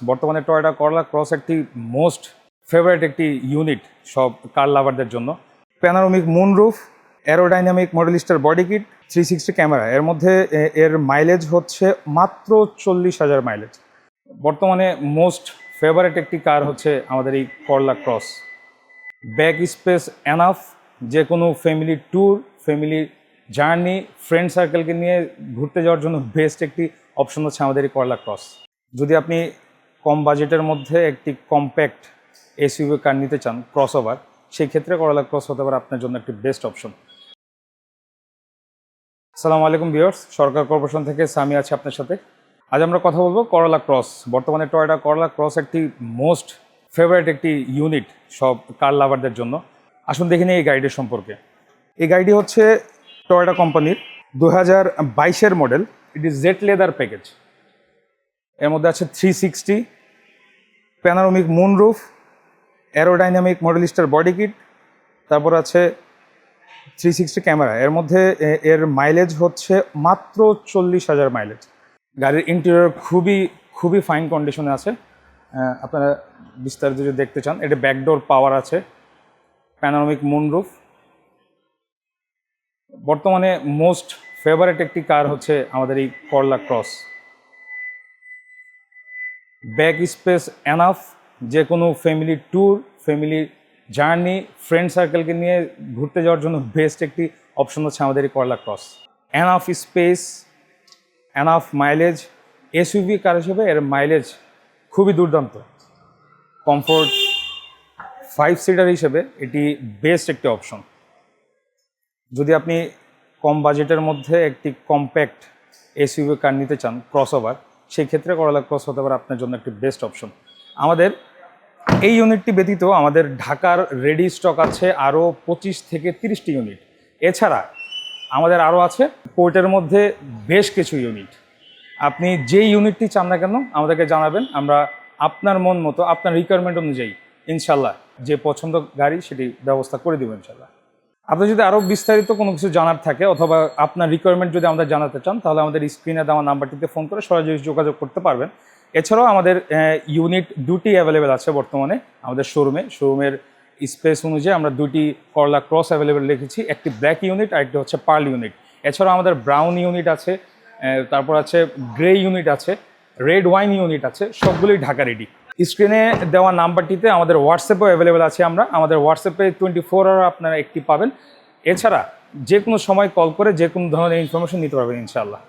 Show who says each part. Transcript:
Speaker 1: বর্তমানে টয়োটা করলা ক্রস একটি মোস্ট ফেভারিট একটি ইউনিট সব কার লাভারদের জন্য। Panoramic moonroof, aerodynamic modellista body kit, 360 camera, এর মধ্যে এর মাইলেজ হচ্ছে মাত্র 40,000 মাইলেজ। বর্তমানে মোস্ট ফেভারিট একটি কার হচ্ছে আমাদের এই Corolla cross. Back space enough, যে কোনো family tour, family journey, friend সার্কেলকে নিয়ে ঘুরতে যাওয়ার জন্য বেস্ট একটি অপশন হচ্ছে আমাদের এই করলা ক্রস। যদি আপনি কম বাজেটের মধ্যে একটি কম্প্যাক্ট এসইউভি কার নিতে চান ক্রস ওভার, সেই ক্ষেত্রে করলা ক্রস হতে পারে আপনার জন্য একটি বেস্ট অপশন। আসসালামু আলাইকুম ভিউয়ার্স, সরকার কর্পোরেশন থেকে সামি আছে আপনার সাথে। আজ আমরা কথা বলবো করলা ক্রস। বর্তমানে টয়োটা করলা ক্রস একটি মোস্ট ফেভারিট একটি ইউনিট সব কার লাভারদের জন্য। আসুন দেখে নিই এই গাড়িটির সম্পর্কে। এই গাড়িটি হচ্ছে টয়োটা কোম্পানির 2022-এর মডেল। এটি জেড লেদার প্যাকেজ। এর মধ্যে আছে 360, panoramic moonroof, aerodynamic modellista body kit, তারপর আছে 360 ক্যামেরা। এর মধ্যে এর মাইলেজ হচ্ছে মাত্র 40,000 মাইলেজ। গাড়ির ইন্টেরিয়র খুবই ফাইন কন্ডিশনে আছে। আপনারা বিস্তারিত যদি দেখতে চান, এটা ব্যাকডোর পাওয়ার আছে, প্যানোরামিক মুনরুফ। বর্তমানে মোস্ট ফেভারিট একটি কার হচ্ছে আমাদের এই Corolla cross. Back space enough, যে কোনো family tour, family journey, friend সার্কেলকে নিয়ে ঘুরতে যাওয়ার জন্য বেস্ট একটি অপশন হচ্ছে আমাদের এই Corolla Cross. Enough space, enough mileage, SUV car হিসেবে এর মাইলেজ খুবই দুর্দান্ত। কমফোর্ট 5 সিটার হিসেবে এটি বেস্ট একটি অপশন। যদি আপনি কম বাজেটের মধ্যে একটি কম্প্যাক্ট এসইউভি কার নিতে চান ক্রস ওভার, সেই ক্ষেত্রে করলা ক্রস হতে পারে আপনার জন্য একটি বেস্ট অপশন। আমাদের এই ইউনিটটি ব্যতীত আমাদের ঢাকার রেডি স্টক আছে আরও 25 থেকে 30টি ইউনিট। এছাড়া আমাদের আরও আছে পোর্টের মধ্যে বেশ কিছু ইউনিট। আপনি যেই ইউনিটটি চান না কেন আমাদেরকে জানাবেন, আমরা আপনার মন মতো, আপনার রিকোয়ারমেন্ট অনুযায়ী ইনশাল্লাহ যে পছন্দ গাড়ি সেটি ব্যবস্থা করে দেবো ইনশাল্লাহ। আপনি যদি আরও বিস্তারিত কোনো কিছু জানার থাকে অথবা আপনার রিকোয়ারমেন্ট যদি আমাদের জানাতে চান, তাহলে আমাদের স্ক্রিনে দেওয়া নাম্বারটিতে ফোন করে সরাসরি যোগাযোগ করতে পারবেন। এছাড়াও আমাদের ইউনিট দুটি অ্যাভেলেবেল আছে বর্তমানে আমাদের শোরুমের স্পেস অনুযায়ী আমরা দুটি করলা ক্রস অ্যাভেলেবেল রেখেছি, একটি ব্ল্যাক ইউনিট আর একটি হচ্ছে পার্ল ইউনিট। এছাড়াও আমাদের ব্রাউন ইউনিট আছে, তারপর আছে গ্রে ইউনিট আছে, রেড ওয়াইন ইউনিট আছে, সবগুলোই ঢাকা রেডি। স্ক্রিনে দেওয়া নাম্বারটিতে আমাদের হোয়াটসঅ্যাপও অ্যাভেলেবেল আছে। আমাদের হোয়াটসঅ্যাপে 24 আওয়ার আপনারা একটি পাবেন। এছাড়া যে কোনো সময় কল করে যে কোনো ধরনের ইনফরমেশন নিতে পারবেন ইনশাআল্লাহ।